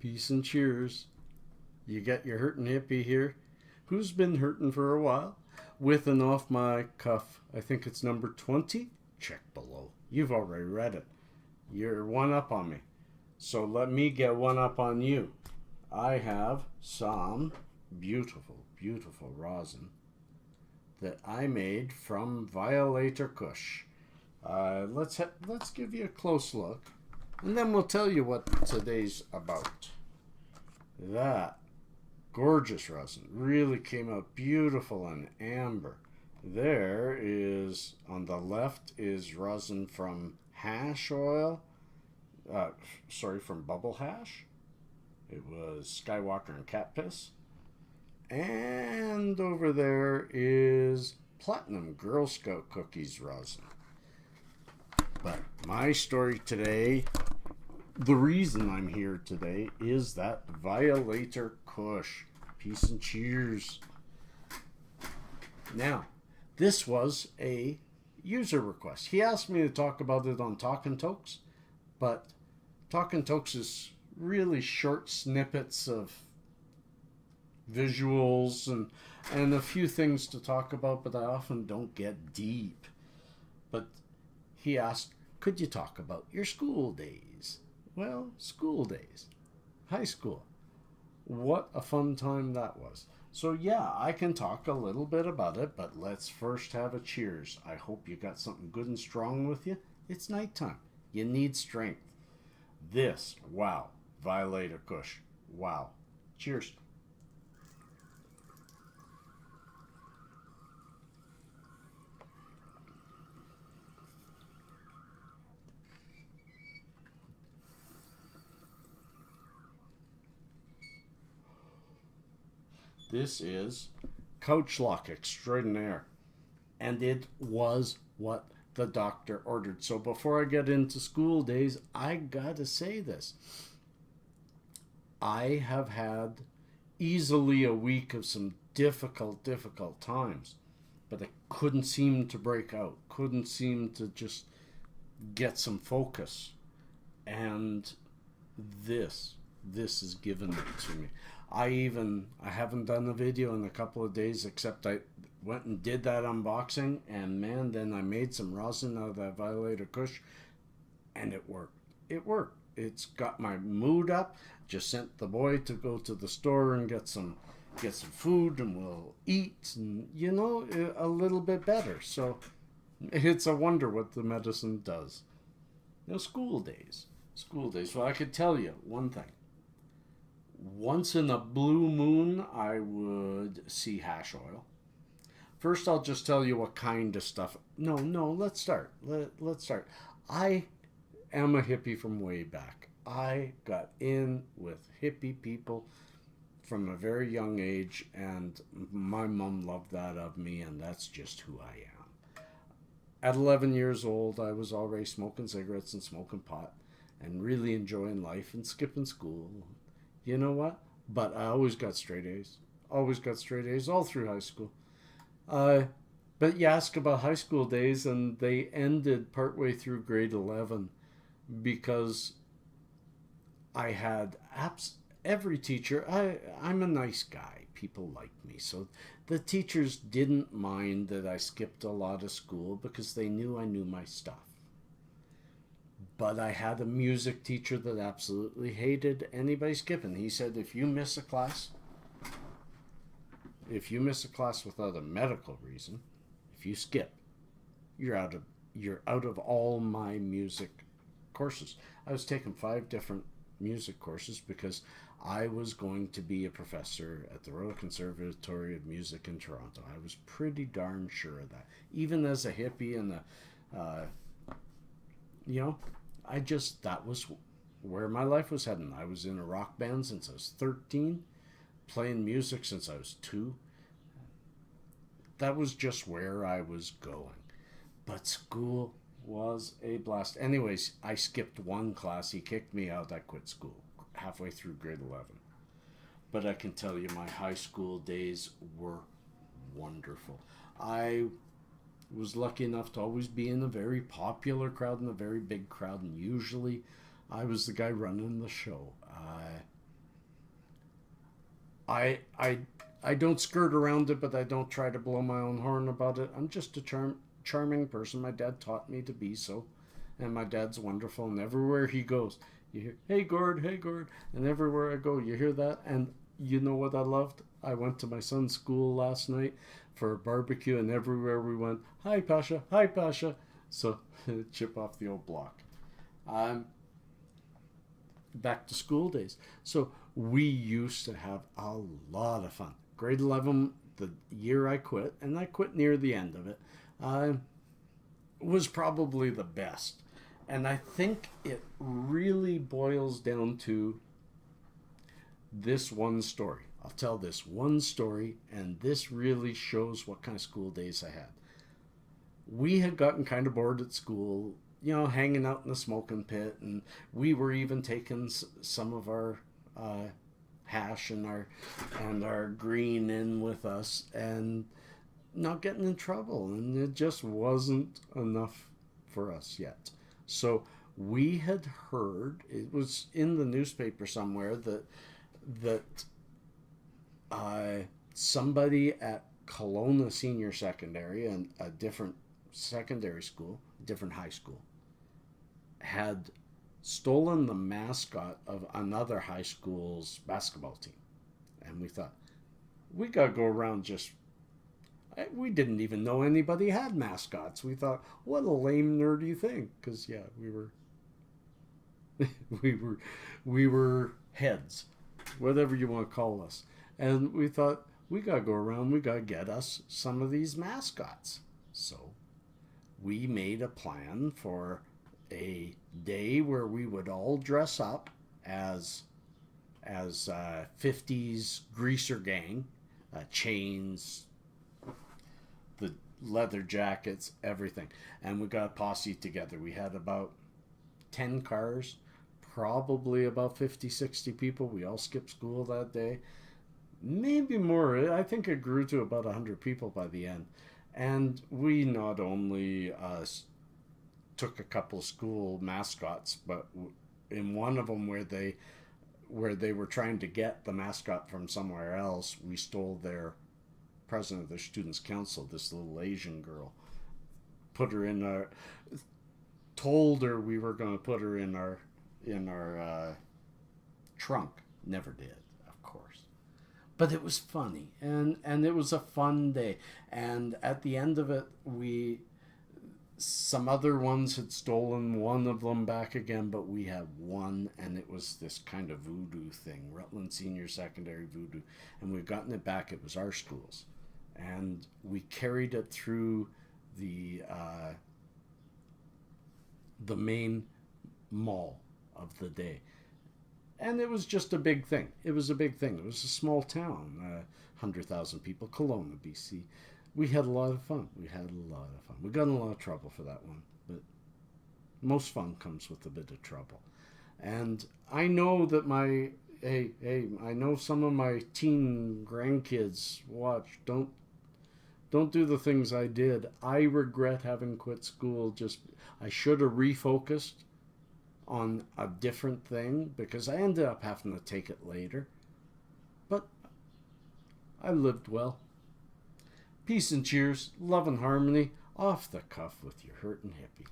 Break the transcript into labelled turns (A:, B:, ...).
A: Peace and cheers. You got your Hurtin Hippie here, who's been hurting for a while, with an off my cuff. I think it's number 20. Check below. You've already read it. You're one up on me. So let me get one up on you. I have some beautiful, beautiful rosin that I made from Violator Kush. Let's give you a close look, and then we'll tell you what today's about. That gorgeous rosin really came out beautiful and amber. There is, on the left, is rosin from hash oil. From bubble hash. It was Skywalker and cat piss. And over there is platinum Girl Scout cookies rosin. But my story today, the reason I'm here today, is that Violator Kush. Peace and cheers. Now, this was a user request. He asked me to talk about it on Talkin' Tokes, but Talkin' Tokes is really short snippets of visuals and a few things to talk about, but I often don't get deep. But he asked, could you talk about your school days? Well, school days. High school. What a fun time that was. So yeah, I can talk a little bit about it, but let's first have a cheers. I hope you got something good and strong with you. It's nighttime. You need strength. This, wow. Violator Kush. Wow. Cheers. This is Couch Lock Extraordinaire. And it was what the doctor ordered. So before I get into school days, I gotta say this. I have had easily a week of some difficult times, but I couldn't seem to break out, couldn't seem to just get some focus. And this has given it to me. I haven't done a video in a couple of days, except I went and did that unboxing, and man, then I made some rosin out of that Violator Kush, and it worked. It worked. It's got my mood up. Just sent the boy to go to the store and get some food, and we'll eat, and a little bit better. So it's a wonder what the medicine does. School days. Well, I could tell you one thing. Once in a blue moon, I would see hash oil. First, I'll just tell you what kind of stuff. No, let's start. Let's start. I am a hippie from way back. I got in with hippie people from a very young age, and my mom loved that of me, and that's just who I am. At 11 years old, I was already smoking cigarettes and smoking pot and really enjoying life and skipping school. You know what? But I always got straight A's. Always got straight A's all through high school. But you ask about high school days, and they ended partway through grade 11 because I had every teacher. I'm a nice guy. People liked me. So the teachers didn't mind that I skipped a lot of school because they knew I knew my stuff. But I had a music teacher that absolutely hated anybody skipping. He said, if you miss a class without a medical reason, if you skip, you're out of all my music courses. I was taking 5 different music courses because I was going to be a professor at the Royal Conservatory of Music in Toronto. I was pretty darn sure of that. Even as a hippie and that was where my life was heading. I was in a rock band since I was 13, playing music since I was 2. That was just where I was going. But school was a blast. Anyways, I skipped one class. He kicked me out. I quit school halfway through grade 11. But I can tell you my high school days were wonderful. I was lucky enough to always be in a very popular crowd and a very big crowd, and usually I was the guy running the show. I don't skirt around it, but I don't try to blow my own horn about it. I'm just a charming person. My dad taught me to be so, and my dad's wonderful. And everywhere he goes, you hear, "Hey Gord, hey Gord," and everywhere I go, you hear that. And you know what I loved? I went to my son's school last night for a barbecue, and everywhere we went, "Hi Pasha, hi Pasha." So chip off the old block. Um, Back to school days. So we used to have a lot of fun. Grade 11, the year I quit, and I quit near the end of it, was probably the best. And I think it really boils down to this one story. I'll tell this one story, and this really shows what kind of school days I had. We had gotten kind of bored at school, hanging out in the smoking pit, and we were even taking some of our hash and our green in with us, and not getting in trouble, and it just wasn't enough for us yet. So we had heard, it was in the newspaper somewhere, that somebody at Kelowna Senior Secondary, and a different secondary school, different high school, had stolen the mascot of another high school's basketball team. And we thought, we gotta go around we didn't even know anybody had mascots. We thought, what a lame, nerdy thing. Because, yeah, we were we were heads, whatever you want to call us. And we thought, we gotta go around, we gotta get us some of these mascots. So we made a plan for a day where we would all dress up as 50s greaser gang, chains, the leather jackets, everything. And we got a posse together. We had about 10 cars, probably about 50, 60 people. We all skipped school that day. Maybe more. I think it grew to about 100 people by the end. And we not only took a couple school mascots, but in one of them where they were trying to get the mascot from somewhere else, we stole their president of their students' council, this little Asian girl, put her in our, told her we were going to put her in our trunk. Never did, of course. But it was funny, and it was a fun day. And at the end of it, some other ones had stolen one of them back again, but we had one, and it was this kind of voodoo thing, Rutland Senior Secondary voodoo, and we've gotten it back. It was our schools, and we carried it through the main mall of the day. And it was just a big thing. It was a big thing. It was a small town, 100,000 people, Kelowna, BC. We had a lot of fun. We got in a lot of trouble for that one, but most fun comes with a bit of trouble. And I know that I know some of my teen grandkids watch. Don't do the things I did. I regret having quit school. I should have refocused on a different thing, because I ended up having to take it later. But I lived well. Peace and cheers, love and harmony, off the cuff with your Hurtin Hippie.